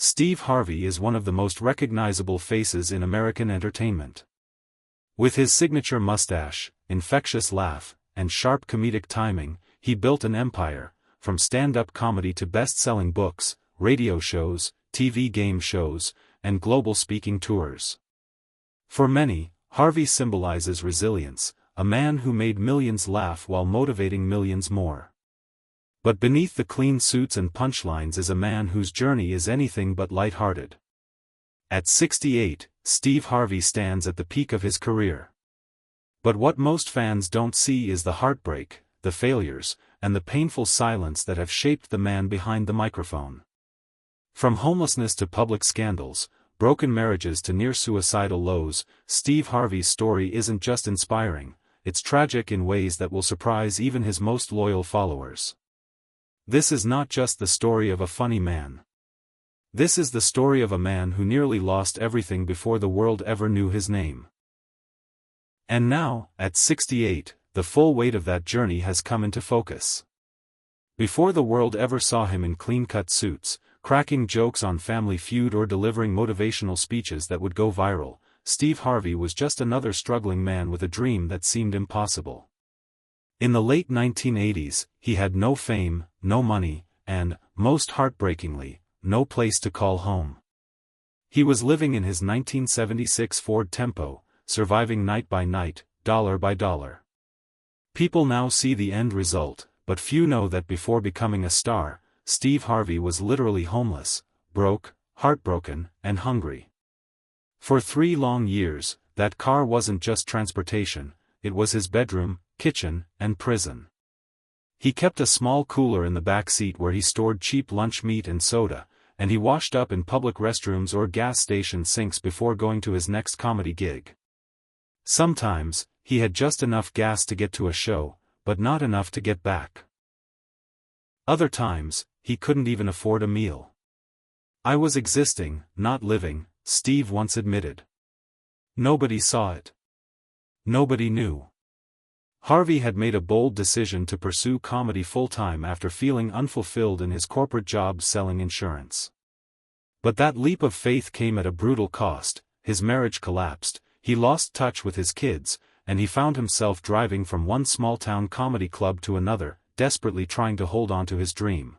Steve Harvey is one of the most recognizable faces in American entertainment. With his signature mustache, infectious laugh, and sharp comedic timing, he built an empire, from stand-up comedy to best-selling books, radio shows, TV game shows, and global speaking tours. For many, Harvey symbolizes resilience, a man who made millions laugh while motivating millions more. But beneath the clean suits and punchlines is a man whose journey is anything but lighthearted. At 68, Steve Harvey stands at the peak of his career. But what most fans don't see is the heartbreak, the failures, and the painful silence that have shaped the man behind the microphone. From homelessness to public scandals, broken marriages to near-suicidal lows, Steve Harvey's story isn't just inspiring, it's tragic in ways that will surprise even his most loyal followers. This is not just the story of a funny man. This is the story of a man who nearly lost everything before the world ever knew his name. And now, at 68, the full weight of that journey has come into focus. Before the world ever saw him in clean-cut suits, cracking jokes on Family Feud or delivering motivational speeches that would go viral, Steve Harvey was just another struggling man with a dream that seemed impossible. In the late 1980s, he had no fame, no money, and, most heartbreakingly, no place to call home. He was living in his 1976 Ford Tempo, surviving night by night, dollar by dollar. People now see the end result, but few know that before becoming a star, Steve Harvey was literally homeless, broke, heartbroken, and hungry. For 3 long years, that car wasn't just transportation, it was his bedroom, kitchen, and prison. He kept a small cooler in the back seat where he stored cheap lunch meat and soda, and he washed up in public restrooms or gas station sinks before going to his next comedy gig. Sometimes, he had just enough gas to get to a show, but not enough to get back. Other times, he couldn't even afford a meal. "I was existing, not living," Steve once admitted. Nobody saw it. Nobody knew. Harvey had made a bold decision to pursue comedy full-time after feeling unfulfilled in his corporate job selling insurance. But that leap of faith came at a brutal cost. His marriage collapsed, he lost touch with his kids, and he found himself driving from one small-town comedy club to another, desperately trying to hold on to his dream.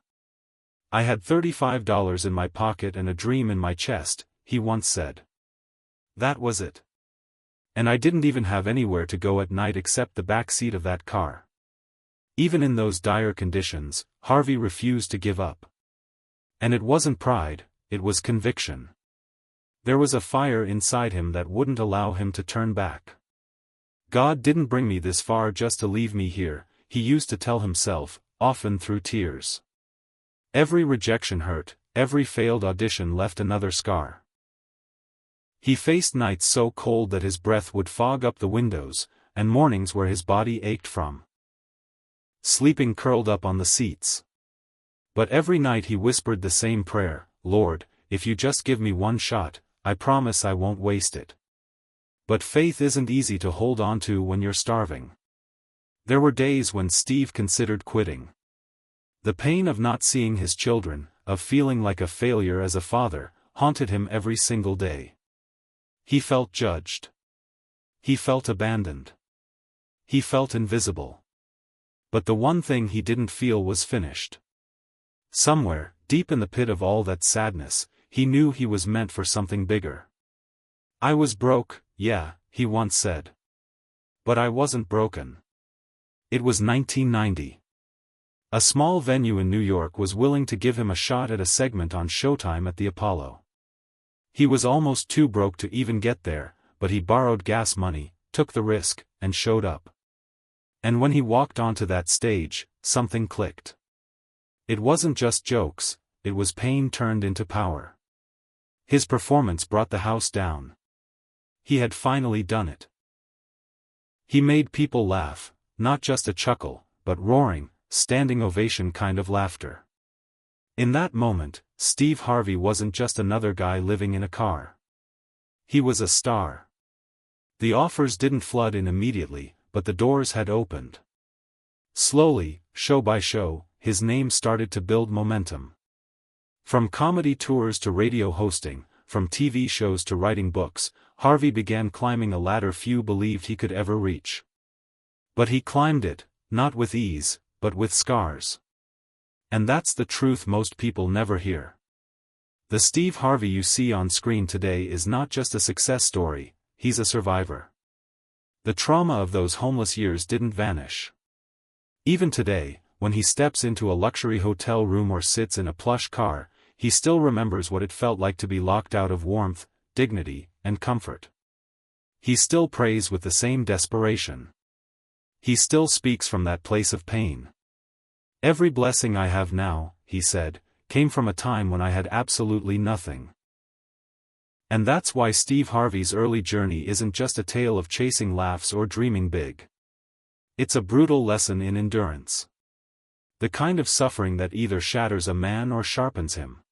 "I had $35 in my pocket and a dream in my chest," he once said. That was it. And I didn't even have anywhere to go at night except the back seat of that car. Even in those dire conditions, Harvey refused to give up. And it wasn't pride, it was conviction. There was a fire inside him that wouldn't allow him to turn back. "God didn't bring me this far just to leave me here," he used to tell himself, often through tears. Every rejection hurt, every failed audition left another scar. He faced nights so cold that his breath would fog up the windows, and mornings where his body ached from sleeping curled up on the seats. But every night he whispered the same prayer, "Lord, if you just give me one shot, I promise I won't waste it." But faith isn't easy to hold on to when you're starving. There were days when Steve considered quitting. The pain of not seeing his children, of feeling like a failure as a father, haunted him every single day. He felt judged. He felt abandoned. He felt invisible. But the one thing he didn't feel was finished. Somewhere, deep in the pit of all that sadness, he knew he was meant for something bigger. "I was broke, yeah," he once said. "But I wasn't broken." It was 1990. A small venue in New York was willing to give him a shot at a segment on Showtime at the Apollo. He was almost too broke to even get there, but he borrowed gas money, took the risk, and showed up. And when he walked onto that stage, something clicked. It wasn't just jokes, it was pain turned into power. His performance brought the house down. He had finally done it. He made people laugh, not just a chuckle, but roaring, standing ovation kind of laughter. In that moment, Steve Harvey wasn't just another guy living in a car. He was a star. The offers didn't flood in immediately, but the doors had opened. Slowly, show by show, his name started to build momentum. From comedy tours to radio hosting, from TV shows to writing books, Harvey began climbing a ladder few believed he could ever reach. But he climbed it, not with ease, but with scars. And that's the truth most people never hear. The Steve Harvey you see on screen today is not just a success story, he's a survivor. The trauma of those homeless years didn't vanish. Even today, when he steps into a luxury hotel room or sits in a plush car, he still remembers what it felt like to be locked out of warmth, dignity, and comfort. He still prays with the same desperation. He still speaks from that place of pain. "Every blessing I have now," he said, "came from a time when I had absolutely nothing." And that's why Steve Harvey's early journey isn't just a tale of chasing laughs or dreaming big. It's a brutal lesson in endurance. The kind of suffering that either shatters a man or sharpens him.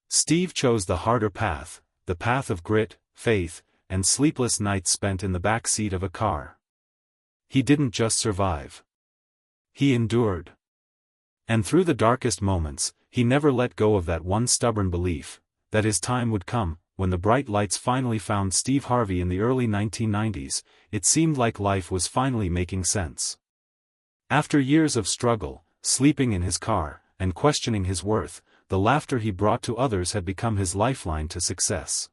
Steve chose the harder path, the path of grit, faith, and sleepless nights spent in the back seat of a car. He didn't just survive. He endured. And through the darkest moments, he never let go of that one stubborn belief, that his time would come. When the bright lights finally found Steve Harvey in the early 1990s, it seemed like life was finally making sense. After years of struggle, sleeping in his car, and questioning his worth, the laughter he brought to others had become his lifeline to success.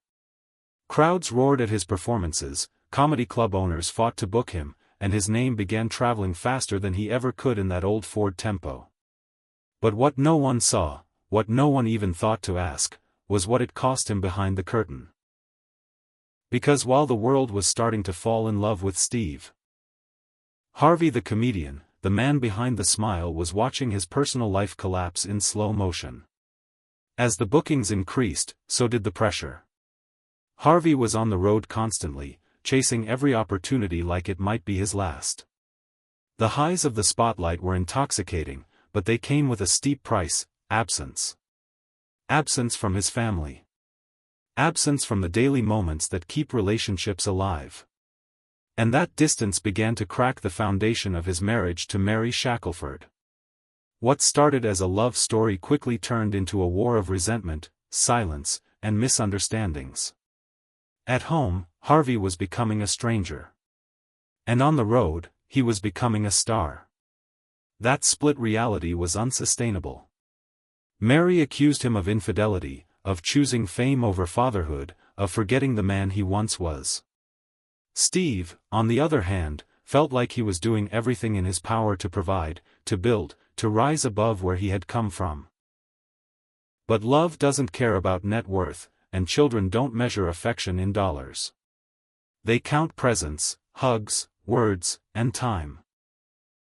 Crowds roared at his performances, comedy club owners fought to book him, and his name began traveling faster than he ever could in that old Ford Tempo. But what no one saw, what no one even thought to ask, was what it cost him behind the curtain. Because while the world was starting to fall in love with Steve Harvey, the comedian, the man behind the smile, was watching his personal life collapse in slow motion. As the bookings increased, so did the pressure. Harvey was on the road constantly, chasing every opportunity like it might be his last. The highs of the spotlight were intoxicating, but they came with a steep price: absence. Absence from his family. Absence from the daily moments that keep relationships alive. And that distance began to crack the foundation of his marriage to Mary Shackelford. What started as a love story quickly turned into a war of resentment, silence, and misunderstandings. At home, Harvey was becoming a stranger. And on the road, he was becoming a star. That split reality was unsustainable. Mary accused him of infidelity, of choosing fame over fatherhood, of forgetting the man he once was. Steve, on the other hand, felt like he was doing everything in his power to provide, to build, to rise above where he had come from. But love doesn't care about net worth, and children don't measure affection in dollars. They count presence, hugs, words, and time.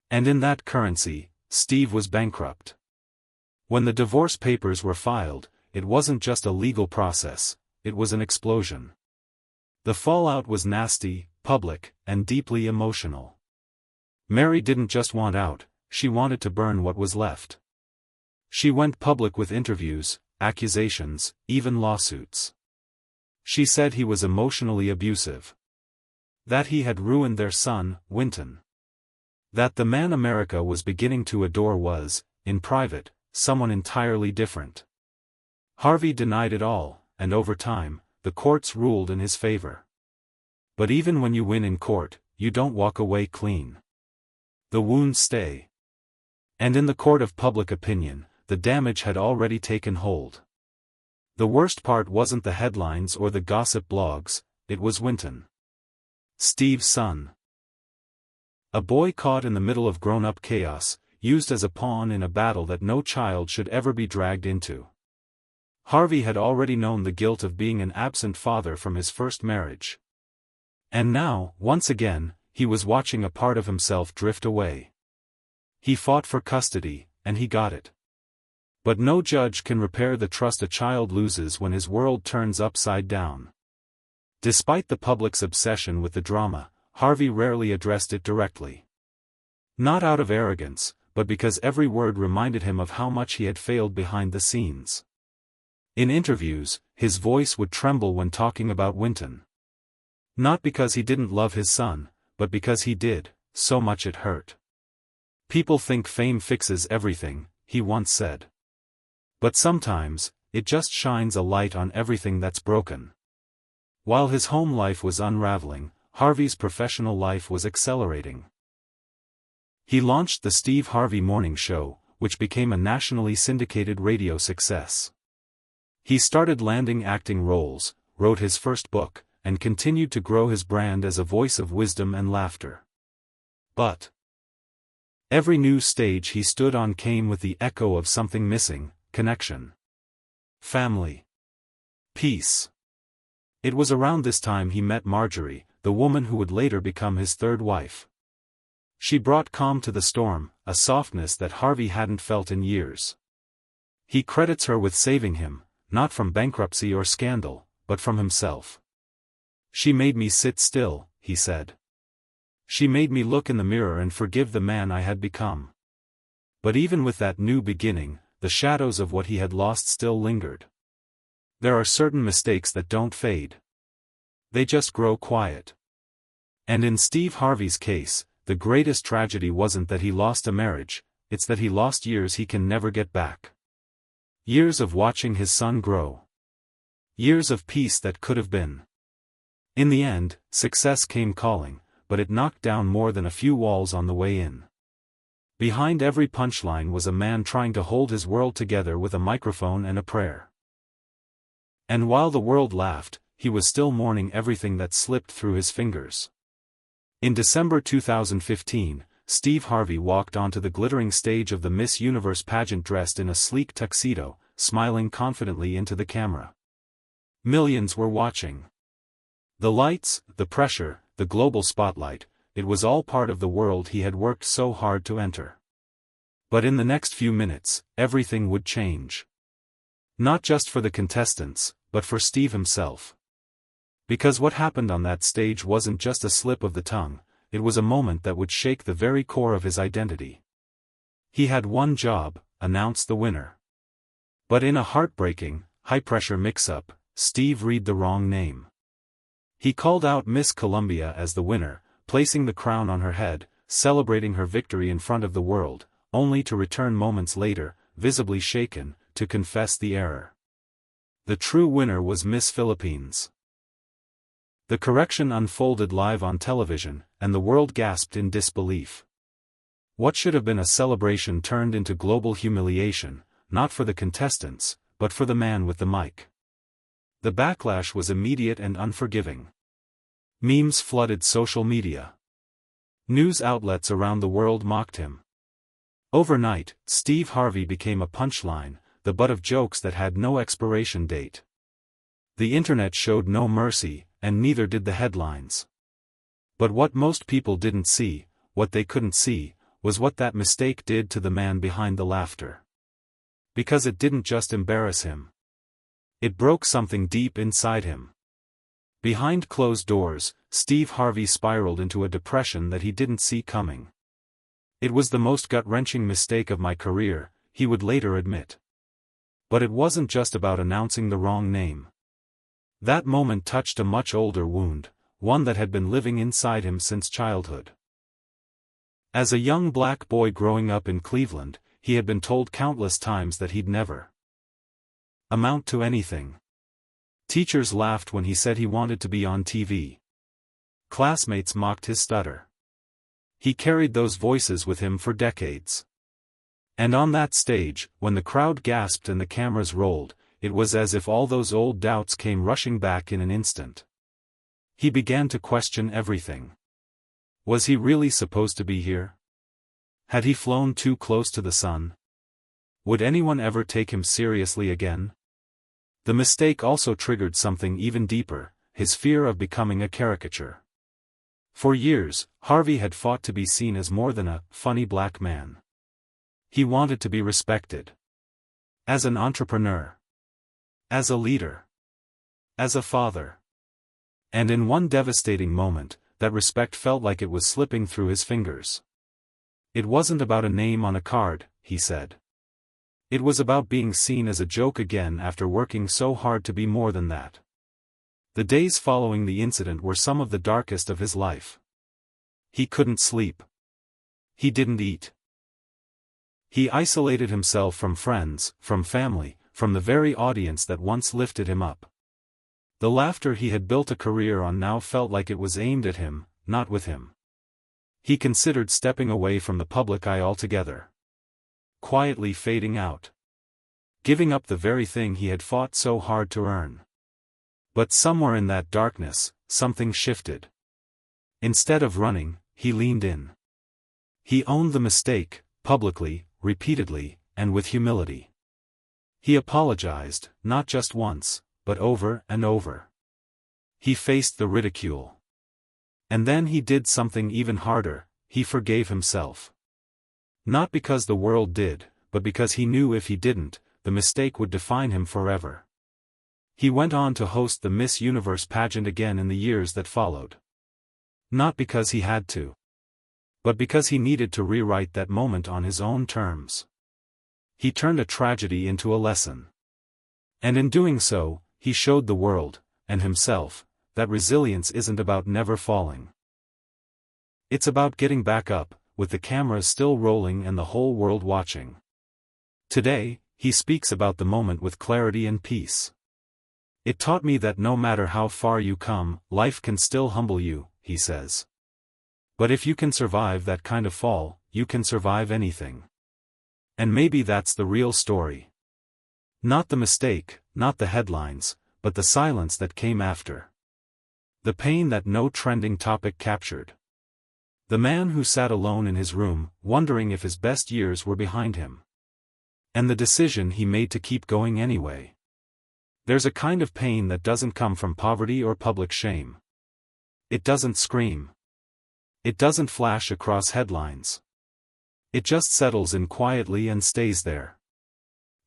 And in that currency, Steve was bankrupt. When the divorce papers were filed, it wasn't just a legal process, it was an explosion. The fallout was nasty, public, and deeply emotional. Mary didn't just want out, she wanted to burn what was left. She went public with interviews, accusations, even lawsuits. She said he was emotionally abusive. That he had ruined their son, Winton. That the man America was beginning to adore was, in private, someone entirely different. Harvey denied it all, and over time, the courts ruled in his favor. But even when you win in court, you don't walk away clean. The wounds stay. And in the court of public opinion, the damage had already taken hold. The worst part wasn't the headlines or the gossip blogs, it was Winton. Steve's son. A boy caught in the middle of grown-up chaos, used as a pawn in a battle that no child should ever be dragged into. Harvey had already known the guilt of being an absent father from his first marriage. And now, once again, he was watching a part of himself drift away. He fought for custody, and he got it. But no judge can repair the trust a child loses when his world turns upside down. Despite the public's obsession with the drama, Harvey rarely addressed it directly. Not out of arrogance, but because every word reminded him of how much he had failed behind the scenes. In interviews, his voice would tremble when talking about Winton. Not because he didn't love his son, but because he did, so much it hurt. People think fame fixes everything, he once said. But sometimes, it just shines a light on everything that's broken. While his home life was unraveling, Harvey's professional life was accelerating. He launched the Steve Harvey Morning Show, which became a nationally syndicated radio success. He started landing acting roles, wrote his first book, and continued to grow his brand as a voice of wisdom and laughter. But every new stage he stood on came with the echo of something missing: connection, family, peace. It was around this time he met Marjorie, the woman who would later become his third wife. She brought calm to the storm, a softness that Harvey hadn't felt in years. He credits her with saving him, not from bankruptcy or scandal, but from himself. "She made me sit still," he said. "She made me look in the mirror and forgive the man I had become." But even with that new beginning, the shadows of what he had lost still lingered. There are certain mistakes that don't fade. They just grow quiet. And in Steve Harvey's case, the greatest tragedy wasn't that he lost a marriage, it's that he lost years he can never get back. Years of watching his son grow. Years of peace that could have been. In the end, success came calling, but it knocked down more than a few walls on the way in. Behind every punchline was a man trying to hold his world together with a microphone and a prayer. And while the world laughed, he was still mourning everything that slipped through his fingers. In December 2015, Steve Harvey walked onto the glittering stage of the Miss Universe pageant dressed in a sleek tuxedo, smiling confidently into the camera. Millions were watching. The lights, the pressure, the global spotlight, it was all part of the world he had worked so hard to enter. But in the next few minutes, everything would change. Not just for the contestants, but for Steve himself. Because what happened on that stage wasn't just a slip of the tongue, it was a moment that would shake the very core of his identity. He had one job: announce the winner. But in a heartbreaking, high-pressure mix-up, Steve read the wrong name. He called out Miss Columbia as the winner, placing the crown on her head, celebrating her victory in front of the world, only to return moments later, visibly shaken, to confess the error. The true winner was Miss Philippines. The correction unfolded live on television, and the world gasped in disbelief. What should have been a celebration turned into global humiliation, not for the contestants, but for the man with the mic. The backlash was immediate and unforgiving. Memes flooded social media. News outlets around the world mocked him. Overnight, Steve Harvey became a punchline, the butt of jokes that had no expiration date. The internet showed no mercy, and neither did the headlines. But what most people didn't see, what they couldn't see, was what that mistake did to the man behind the laughter. Because it didn't just embarrass him. It broke something deep inside him. Behind closed doors, Steve Harvey spiraled into a depression that he didn't see coming. "It was the most gut-wrenching mistake of my career," he would later admit. But it wasn't just about announcing the wrong name. That moment touched a much older wound, one that had been living inside him since childhood. As a young black boy growing up in Cleveland, he had been told countless times that he'd never amount to anything. Teachers laughed when he said he wanted to be on TV. Classmates mocked his stutter. He carried those voices with him for decades. And on that stage, when the crowd gasped and the cameras rolled, it was as if all those old doubts came rushing back in an instant. He began to question everything. Was he really supposed to be here? Had he flown too close to the sun? Would anyone ever take him seriously again? The mistake also triggered something even deeper, his fear of becoming a caricature. For years, Harvey had fought to be seen as more than a funny black man. He wanted to be respected. As an entrepreneur. As a leader. As a father. And in one devastating moment, that respect felt like it was slipping through his fingers. It wasn't about a name on a card, he said. It was about being seen as a joke again after working so hard to be more than that. The days following the incident were some of the darkest of his life. He couldn't sleep. He didn't eat. He isolated himself from friends, from family, from the very audience that once lifted him up. The laughter he had built a career on now felt like it was aimed at him, not with him. He considered stepping away from the public eye altogether. Quietly fading out. Giving up the very thing he had fought so hard to earn. But somewhere in that darkness, something shifted. Instead of running, he leaned in. He owned the mistake, publicly, repeatedly, and with humility. He apologized, not just once, but over and over. He faced the ridicule. And then he did something even harder, he forgave himself. Not because the world did, but because he knew if he didn't, the mistake would define him forever. He went on to host the Miss Universe pageant again in the years that followed. Not because he had to, but because he needed to rewrite that moment on his own terms. He turned a tragedy into a lesson. And in doing so, he showed the world, and himself, that resilience isn't about never falling. It's about getting back up, with the camera still rolling and the whole world watching. Today, he speaks about the moment with clarity and peace. It taught me that no matter how far you come, life can still humble you, he says. But if you can survive that kind of fall, you can survive anything. And maybe that's the real story. Not the mistake, not the headlines, but the silence that came after. The pain that no trending topic captured. The man who sat alone in his room, wondering if his best years were behind him. And the decision he made to keep going anyway. There's a kind of pain that doesn't come from poverty or public shame. It doesn't scream. It doesn't flash across headlines. It just settles in quietly and stays there.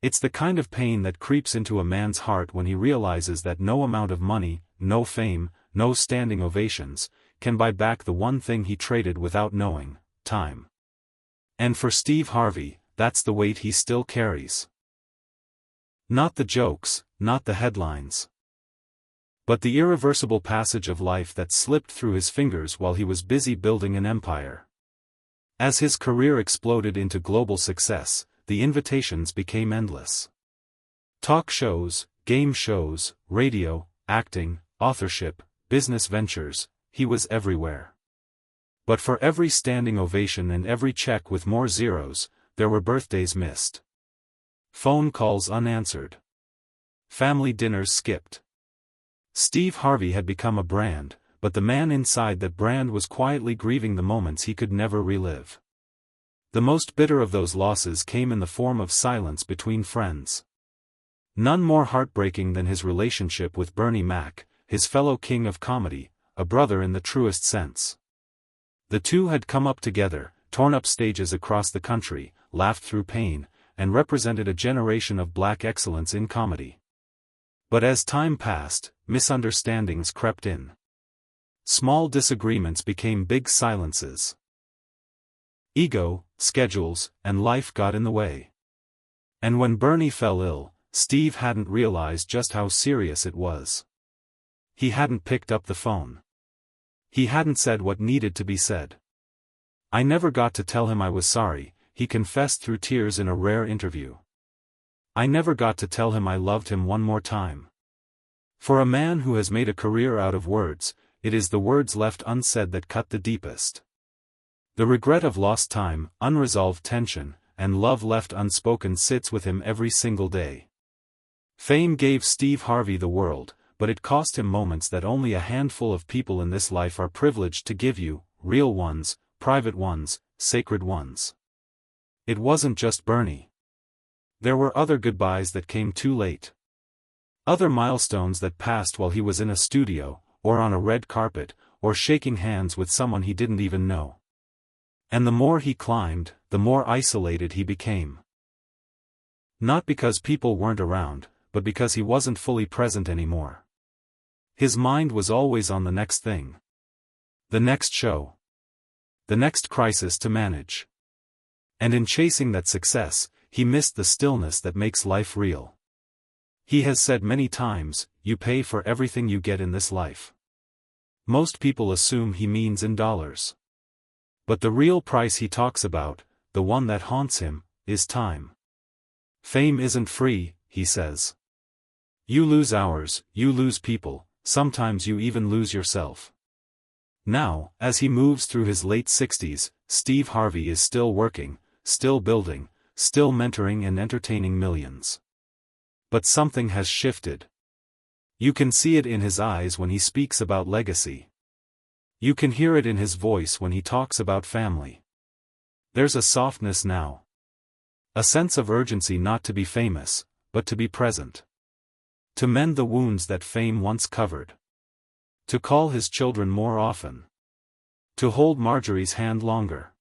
It's the kind of pain that creeps into a man's heart when he realizes that no amount of money, no fame, no standing ovations, can buy back the one thing he traded without knowing: time. And for Steve Harvey, that's the weight he still carries. Not the jokes, not the headlines. But the irreversible passage of life that slipped through his fingers while he was busy building an empire. As his career exploded into global success, the invitations became endless. Talk shows, game shows, radio, acting, authorship, business ventures, he was everywhere. But for every standing ovation and every check with more zeros, there were birthdays missed. Phone calls unanswered. Family dinners skipped. Steve Harvey had become a brand, but the man inside that brand was quietly grieving the moments he could never relive. The most bitter of those losses came in the form of silence between friends. None more heartbreaking than his relationship with Bernie Mac, his fellow king of comedy, a brother in the truest sense. The two had come up together, torn up stages across the country, laughed through pain, and represented a generation of black excellence in comedy. But as time passed, misunderstandings crept in. Small disagreements became big silences. Ego, schedules, and life got in the way. And when Bernie fell ill, Steve hadn't realized just how serious it was. He hadn't picked up the phone. He hadn't said what needed to be said. I never got to tell him I was sorry, he confessed through tears in a rare interview. I never got to tell him I loved him one more time. For a man who has made a career out of words, it is the words left unsaid that cut the deepest. The regret of lost time, unresolved tension, and love left unspoken sits with him every single day. Fame gave Steve Harvey the world, but it cost him moments that only a handful of people in this life are privileged to give you: real ones, private ones, sacred ones. It wasn't just Bernie. There were other goodbyes that came too late. Other milestones that passed while he was in a studio, or on a red carpet, or shaking hands with someone he didn't even know. And the more he climbed, the more isolated he became. Not because people weren't around, but because he wasn't fully present anymore. His mind was always on the next thing. The next show. The next crisis to manage. And in chasing that success, he missed the stillness that makes life real. He has said many times, you pay for everything you get in this life. Most people assume he means in dollars. But the real price he talks about, the one that haunts him, is time. Fame isn't free, he says. You lose hours, you lose people, sometimes you even lose yourself. Now, as he moves through his late 60s, Steve Harvey is still working, still building, still mentoring and entertaining millions. But something has shifted. You can see it in his eyes when he speaks about legacy. You can hear it in his voice when he talks about family. There's a softness now. A sense of urgency not to be famous, but to be present. To mend the wounds that fame once covered. To call his children more often. To hold Marjorie's hand longer.